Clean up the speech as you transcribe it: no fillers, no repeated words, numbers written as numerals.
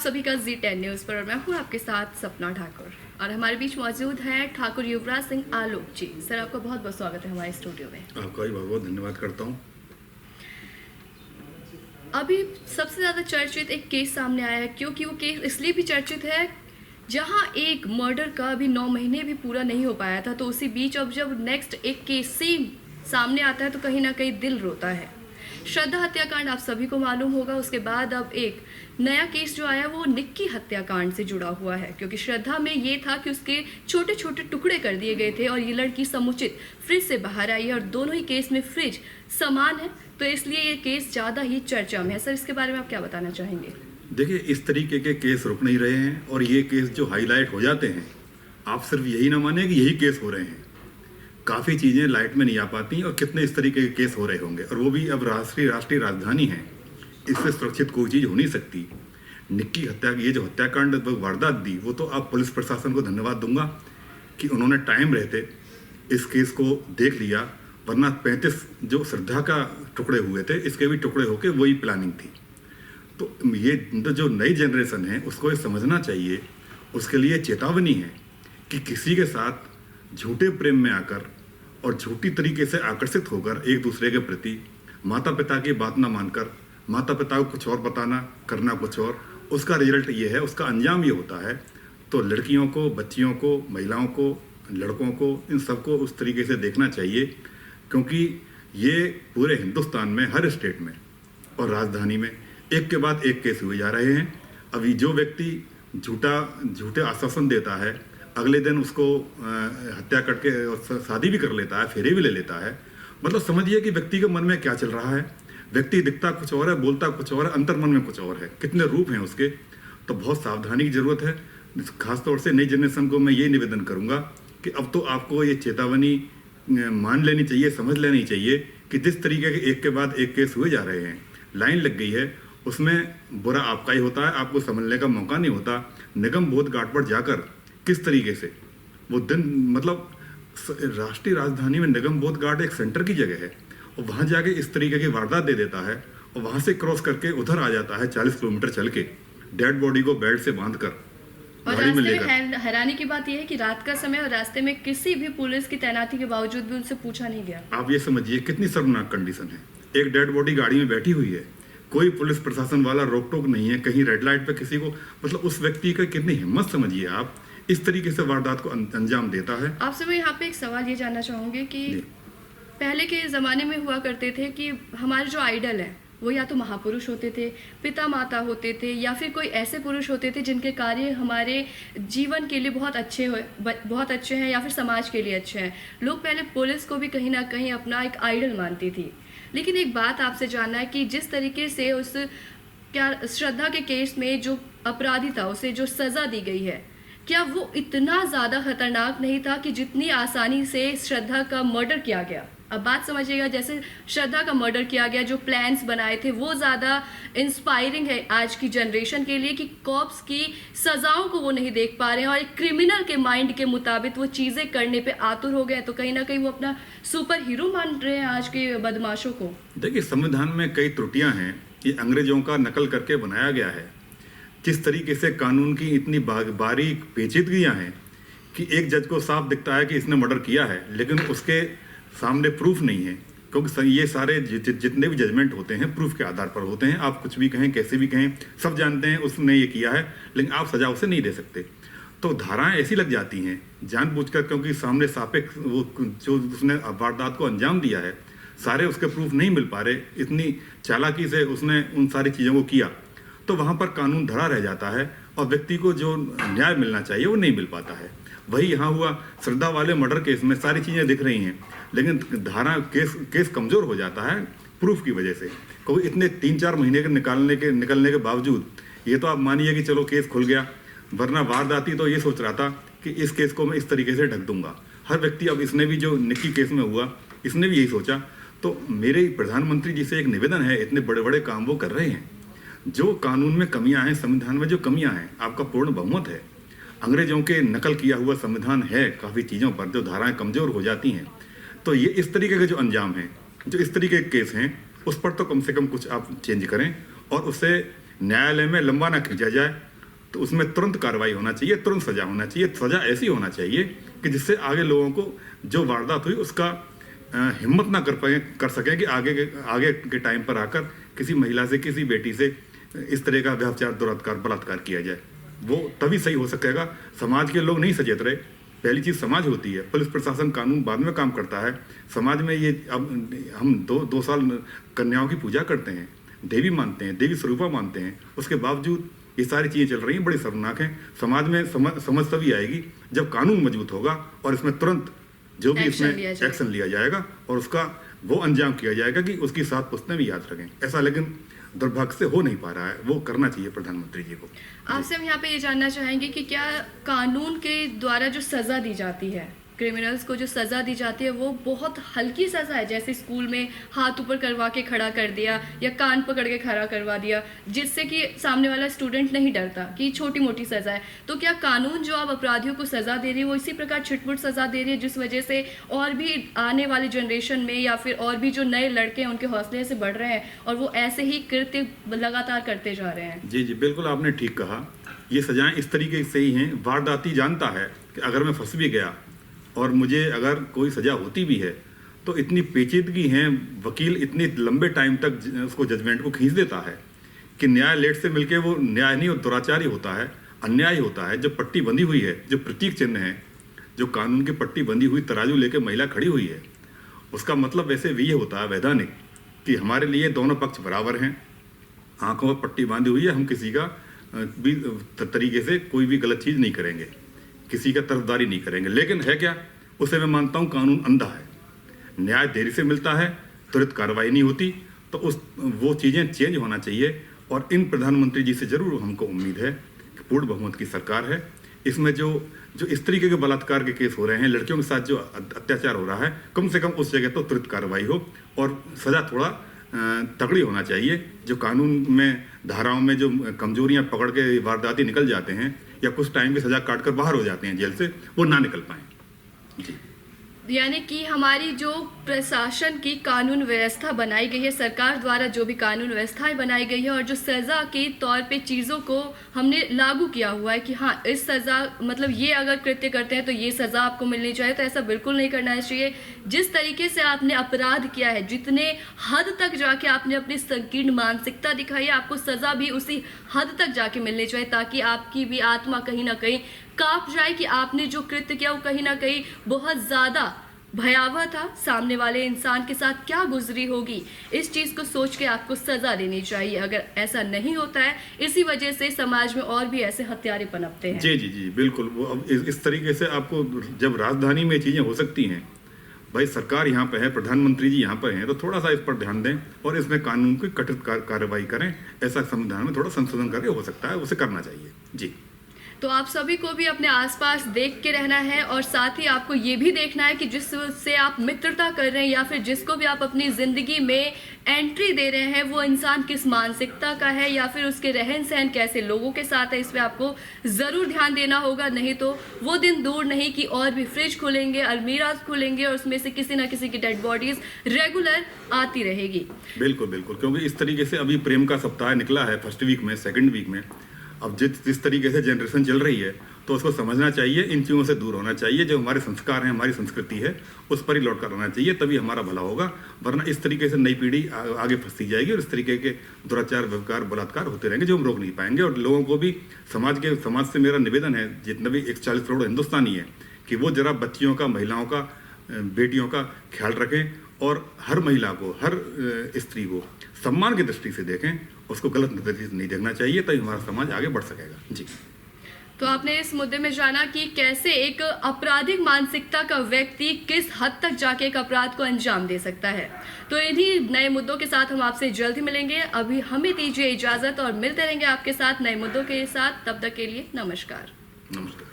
सभी का जी10 न्यूज़ पर और मैं हूँ आपके साथ सपना ठाकुर और हमारे बीच मौजूद है ठाकुर युवराज सिंह आलोक जी। सर, आपका बहुत बहुत स्वागत है हमारे स्टूडियो में। आपका भी बहुत बहुत धन्यवाद करता हूँ। अभी सबसे ज़्यादा चर्चित एक केस सामने आया है, क्योंकि वो केस इसलिए भी चर्चित है जहां एक मर्डर का अभी 9 महीने भी पूरा नहीं हो पाया था, तो उसी बीच अब जब नेक्स्ट एक केस सेम सामने आता है तो कहीं ना कहीं दिल रोता है। श्रद्धा हत्याकांड आप सभी को मालूम होगा, उसके बाद अब एक नया केस जो आया वो निक्की हत्याकांड से जुड़ा हुआ है, क्योंकि श्रद्धा में ये था कि उसके छोटे छोटे टुकड़े कर दिए गए थे और ये लड़की समुचित फ्रिज से बाहर आई है और दोनों ही केस में फ्रिज समान है, तो इसलिए ये केस ज़्यादा ही चर्चा में है। सर, इसके बारे में आप क्या बताना चाहेंगे? देखिए, इस तरीके के केस रुक नहीं रहे हैं और ये केस जो हाईलाइट हो जाते हैं, आप सिर्फ यही ना माने कि यही केस हो रहे हैं। काफ़ी चीज़ें लाइट में नहीं आ पाती और कितने इस तरीके के केस हो रहे होंगे, और वो भी अब राष्ट्रीय राजधानी है, इससे सुरक्षित कोई चीज़ हो नहीं सकती। निक्की हत्या, ये जो हत्याकांड वारदात दी, वो तो आप पुलिस प्रशासन को धन्यवाद दूंगा कि उन्होंने टाइम रहते इस केस को देख लिया, वरना 35 जो श्रद्धा का टुकड़े हुए थे, इसके भी टुकड़े होके वही प्लानिंग थी। तो ये जो नई जनरेशन है उसको ये समझना चाहिए, उसके लिए चेतावनी है कि किसी के साथ झूठे प्रेम में आकर और झूठी तरीके से आकर्षित होकर एक दूसरे के प्रति माता पिता की बात ना मानकर माता पिता को कुछ और बताना, करना कुछ और, उसका रिजल्ट ये है, उसका अंजाम ये होता है। तो लड़कियों को, बच्चियों को, महिलाओं को, लड़कों को, इन सबको उस तरीके से देखना चाहिए, क्योंकि ये पूरे हिंदुस्तान में हर स्टेट में और राजधानी में एक के बाद एक केस हुए जा रहे हैं। अभी जो व्यक्ति झूठे आश्वासन देता है, अगले दिन उसको हत्या करके शादी भी कर लेता है, फेरे भी ले लेता है। मतलब समझिए कि व्यक्ति के मन में क्या चल रहा है। व्यक्ति दिखता कुछ और है, बोलता कुछ और है, अंतर मन में कुछ और है। कितने रूप हैं उसके। तो बहुत सावधानी की जरूरत है। खासतौर से नई जनरेशन को मैं ये निवेदन करूंगा कि अब तो आपको ये चेतावनी मान लेनी चाहिए, समझ लेनी चाहिए कि जिस तरीके के एक के बाद एक केस हुए जा रहे हैं, लाइन लग गई है, उसमें बुरा आपका ही होता है, आपको समझने का मौका नहीं होता। निगम बोध घाट पर जाकर किस तरीके से वो दिन, मतलब राष्ट्रीय राजधानी में निगम बोध घाट एक सेंटर की जगह है, और वहाँ जाके इस तरीके की वारदात दे देता है और वहाँ से क्रॉस करके उधर आ जाता है 40 किलोमीटर चल के, डेड बॉडी को बेड से बांध कर और गाड़ी में रास्ते लेकर। में हैरानी की बात यह है कि रात का समय और रास्ते में किसी भी पुलिस की तैनाती के बावजूद भी उनसे पूछा नहीं गया। आप ये समझिए कितनी शर्मनाक कंडीशन है। एक डेड बॉडी गाड़ी में बैठी हुई है, कोई पुलिस प्रशासन वाला रोक टोक नहीं है, कहीं रेड लाइट पे किसी को, मतलब उस व्यक्ति का कितनी हिम्मत समझिए आप, इस तरीके से वारदात को अंजाम देता है। आपसे मैं यहाँ पे एक सवाल ये जानना चाहूँगी कि पहले के ज़माने में हुआ करते थे कि हमारे जो आइडल हैं वो या तो महापुरुष होते थे, पिता माता होते थे, या फिर कोई ऐसे पुरुष होते थे जिनके कार्य हमारे जीवन के लिए बहुत अच्छे हैं या फिर समाज के लिए अच्छे हैं। लोग पहले पुलिस को भी कहीं ना कहीं अपना एक आइडल मानती थी। लेकिन एक बात आपसे जानना है कि जिस तरीके से उस श्रद्धा के केस में जो अपराधी था उसे जो सज़ा दी गई है, क्या वो इतना ज़्यादा खतरनाक नहीं था कि जितनी आसानी से श्रद्धा का मर्डर किया गया? अब बात समझिएगा, जैसे श्रद्धा का मर्डर किया गया, जो प्लान्स बनाए थे वो ज़्यादा इंस्पायरिंग है आज की जनरेशन के लिए कि कॉप्स की सज़ाओं को वो नहीं देख पा रहे हैं और एक क्रिमिनल के माइंड के मुताबिक वो चीज़ें करने पे आतुर हो गए, तो कहीं ना कहीं वो अपना सुपर हीरो मान रहे हैं आज के बदमाशों को। देखिए, संविधान में कई त्रुटियां हैं, ये अंग्रेजों का नकल करके बनाया गया है। जिस तरीके से कानून की इतनी बारीक पेचीदगियां हैं कि एक जज को साफ दिखता है कि इसने मर्डर किया है, लेकिन उसके सामने प्रूफ नहीं है, क्योंकि ये सारे जितने भी जजमेंट होते हैं प्रूफ के आधार पर होते हैं। आप कुछ भी कहें, कैसे भी कहें, सब जानते हैं उसने ये किया है, लेकिन आप सजा उसे नहीं दे सकते। तो धाराएं ऐसी लग जाती हैं जानबूझकर, क्योंकि सामने सापेक्ष वो जो उसने वारदात को अंजाम दिया है, सारे उसके प्रूफ नहीं मिल पा रहे, इतनी चालाकी से उसने उन सारी चीज़ों को किया, तो वहाँ पर कानून धरा रह जाता है और व्यक्ति को जो न्याय मिलना चाहिए वो नहीं मिल पाता है। वही यहाँ हुआ, श्रद्धा वाले मर्डर केस में सारी चीज़ें दिख रही हैं, लेकिन धारा केस कमज़ोर हो जाता है प्रूफ की वजह से। क्योंकि इतने 3-4 महीने के निकलने के बावजूद ये तो आप मानिए कि चलो केस खुल गया, वरना वारदाती तो ये सोच रहा था कि इस केस को मैं इस तरीके से ढक दूंगा। हर व्यक्ति, अब इसने भी जो निक्की केस में हुआ, इसने भी यही सोचा। तो मेरे प्रधानमंत्री जी से एक निवेदन है, इतने बड़े बड़े काम वो कर रहे हैं, जो कानून में कमियां हैं, संविधान में जो कमियां हैं, आपका पूर्ण बहुमत है, अंग्रेजों के नकल किया हुआ संविधान है, काफ़ी चीज़ों पर जो धाराएं कमज़ोर हो जाती हैं, तो ये इस तरीके के जो अंजाम हैं, जो इस तरीके के केस हैं, उस पर तो कम से कम कुछ आप चेंज करें और उससे न्यायालय में लंबा ना खींचा जाए। तो उसमें तुरंत कार्रवाई होना चाहिए, तुरंत सजा होना चाहिए। सजा ऐसी होना चाहिए कि जिससे आगे लोगों को जो वारदात हुई उसका हिम्मत ना कर सकें कि आगे के टाइम पर आकर किसी महिला से, किसी बेटी से इस तरह का व्यभिचार, दुरात्कार, बलात्कार किया जाए। वो तभी सही हो सकेगा। समाज के लोग नहीं सचेत रहे। पहली चीज़ समाज होती है, पुलिस प्रशासन कानून बाद में काम करता है। समाज में ये अब हम दो साल कन्याओं की पूजा करते हैं, देवी मानते हैं, देवी स्वरूपा मानते हैं, उसके बावजूद ये सारी चीज़ें चल रही हैं, बड़ी शर्मनाक हैं। समाज में समझ तभी आएगी जब कानून मजबूत होगा और इसमें तुरंत जो भी इसमें एक्शन लिया जाएगा और उसका वो अंजाम किया जाएगा कि उसकी 7 पुश्तें भी याद रखें। ऐसा लेकिन दुर्भाग्य से हो नहीं पा रहा है। वो करना चाहिए प्रधानमंत्री जी को। आपसे हम यहाँ पे ये जानना चाहेंगे कि क्या कानून के द्वारा जो सज़ा दी जाती है, क्रिमिनल्स को जो सज़ा दी जाती है वो बहुत हल्की सज़ा है, जैसे स्कूल में हाथ ऊपर करवा के खड़ा कर दिया या कान पकड़ के खड़ा करवा दिया, जिससे कि सामने वाला स्टूडेंट नहीं डरता कि छोटी मोटी सज़ा है। तो क्या कानून जो आप अपराधियों को सज़ा दे रही है वो इसी प्रकार छिटपुट सज़ा दे रही है, जिस वजह से और भी आने वाली जनरेशन में या फिर और भी जो नए लड़के हैं उनके हौसले ऐसे बढ़ रहे हैं और वो ऐसे ही कृत्य लगातार करते जा रहे हैं? जी, बिल्कुल आपने ठीक कहा। ये सजाएं इस तरीके से ही हैं। वारदाती जानता है कि अगर मैं फंस भी गया और मुझे अगर कोई सज़ा होती भी है तो इतनी पेचीदगी है, वकील इतनी लंबे टाइम तक उसको जजमेंट को खींच देता है कि न्याय लेट से मिलके वो न्याय नहीं और दुराचार ही होता है, अन्याय होता है। जो पट्टी बंधी हुई है, जो प्रतीक चिन्ह है, जो कानून की पट्टी बंधी हुई तराजू लेके महिला खड़ी हुई है, उसका मतलब वैसे भी ये होता है वैधानिक कि हमारे लिए दोनों पक्ष बराबर हैं। आंखों पर पट्टी बांधी हुई है, हम किसी का भी तरीके से कोई भी गलत चीज़ नहीं करेंगे, किसी का तरफदारी नहीं करेंगे। लेकिन है क्या, उसे मैं मानता हूँ कानून अंधा है। न्याय देरी से मिलता है, त्वरित कार्रवाई नहीं होती, तो वो चीज़ें चेंज होना चाहिए। और इन प्रधानमंत्री जी से जरूर हमको उम्मीद है कि पूर्ण बहुमत की सरकार है। इसमें जो इस तरीके के बलात्कार के केस हो रहे हैं, लड़कियों के साथ जो अत्याचार हो रहा है, कम से कम उस जगह तो त्वरित कार्रवाई हो और सज़ा थोड़ा तगड़ी होना चाहिए। जो कानून में धाराओं में जो कमजोरियां पकड़ के वारदाती निकल जाते हैं या कुछ टाइम की सजा काट कर बाहर हो जाते हैं जेल से, वो ना निकल पाएं। जी, यानी कि हमारी जो प्रशासन की कानून व्यवस्था बनाई गई है, सरकार द्वारा जो भी कानून व्यवस्थाएं बनाई गई है और जो सज़ा के तौर पे चीज़ों को हमने लागू किया हुआ है कि हाँ इस सज़ा मतलब ये अगर कृत्य करते हैं तो ये सज़ा आपको मिलनी चाहिए, तो ऐसा बिल्कुल नहीं करना चाहिए। जिस तरीके से आपने अपराध किया है, जितने हद तक जाके आपने अपनी संकीर्ण मानसिकता दिखाई है, आपको सज़ा भी उसी हद तक जाके मिलनी चाहिए ताकि आपकी भी आत्मा कहीं ना कहीं कांप जाए कि आपने जो कृत्य किया वो कहीं ना कहीं बहुत ज़्यादा भयावह था, सामने वाले इंसान के साथ क्या गुजरी होगी, इस चीज़ को सोच के आपको सज़ा देनी चाहिए। अगर ऐसा नहीं होता है, इसी वजह से समाज में और भी ऐसे हत्यारे पनपते हैं। जी जी जी बिल्कुल। वो अब इस तरीके से आपको जब राजधानी में चीज़ें हो सकती हैं, भाई सरकार यहाँ पे है, प्रधानमंत्री जी यहाँ पर हैं, तो थोड़ा सा इस पर ध्यान दें और इसमें कानून की कठिन कार्रवाई करें। ऐसा संविधान में थोड़ा संशोधन करके हो सकता है, उसे करना चाहिए। जी, तो आप सभी को भी अपने आसपास देख के रहना है और साथ ही आपको ये भी देखना है कि जिससे आप मित्रता कर रहे हैं या फिर जिसको भी आप अपनी ज़िंदगी में एंट्री दे रहे हैं वो इंसान किस मानसिकता का है या फिर उसके रहन सहन कैसे लोगों के साथ है, इस पर आपको ज़रूर ध्यान देना होगा। नहीं तो वो दिन दूर नहीं कि और भी फ्रिज खुलेंगे, अलमीरा खुलेंगे और उसमें से किसी ना किसी की डेड बॉडीज़ रेगुलर आती रहेगी। बिल्कुल बिल्कुल, क्योंकि इस तरीके से अभी प्रेम का सप्ताह निकला है फर्स्ट वीक में, सेकंड वीक में। अब जिस तरीके से जनरेशन चल रही है तो उसको समझना चाहिए, इन चीज़ों से दूर होना चाहिए। जो हमारे संस्कार हैं, हमारी संस्कृति है, उस पर ही लौट कर आना चाहिए, तभी हमारा भला होगा। वरना इस तरीके से नई पीढ़ी आगे फंसती जाएगी और इस तरीके के दुराचार, व्यवहार, बलात्कार होते रहेंगे जो हम रोक नहीं पाएंगे। और लोगों को भी समाज से मेरा निवेदन है, जितने भी 140 करोड़ हिंदुस्तानी है, कि वो जरा बच्चियों का, महिलाओं का, बेटियों का ख्याल रखें और हर महिला को, हर स्त्री को सम्मान की दृष्टि से देखें, उसको गलत नजरिए से नहीं देखना चाहिए, तभी हमारा समाज आगे बढ़ सकेगा। जी, तो आपने इस मुद्दे में जाना कि कैसे एक आपराधिक मानसिकता का व्यक्ति किस हद तक जाके एक अपराध को अंजाम दे सकता है। तो इन्हीं नए मुद्दों के साथ हम आपसे जल्द ही मिलेंगे। अभी हमें दीजिए इजाजत और मिलते रहेंगे आपके साथ नए मुद्दों के साथ। तब तक के लिए नमस्कार। नमस्कार।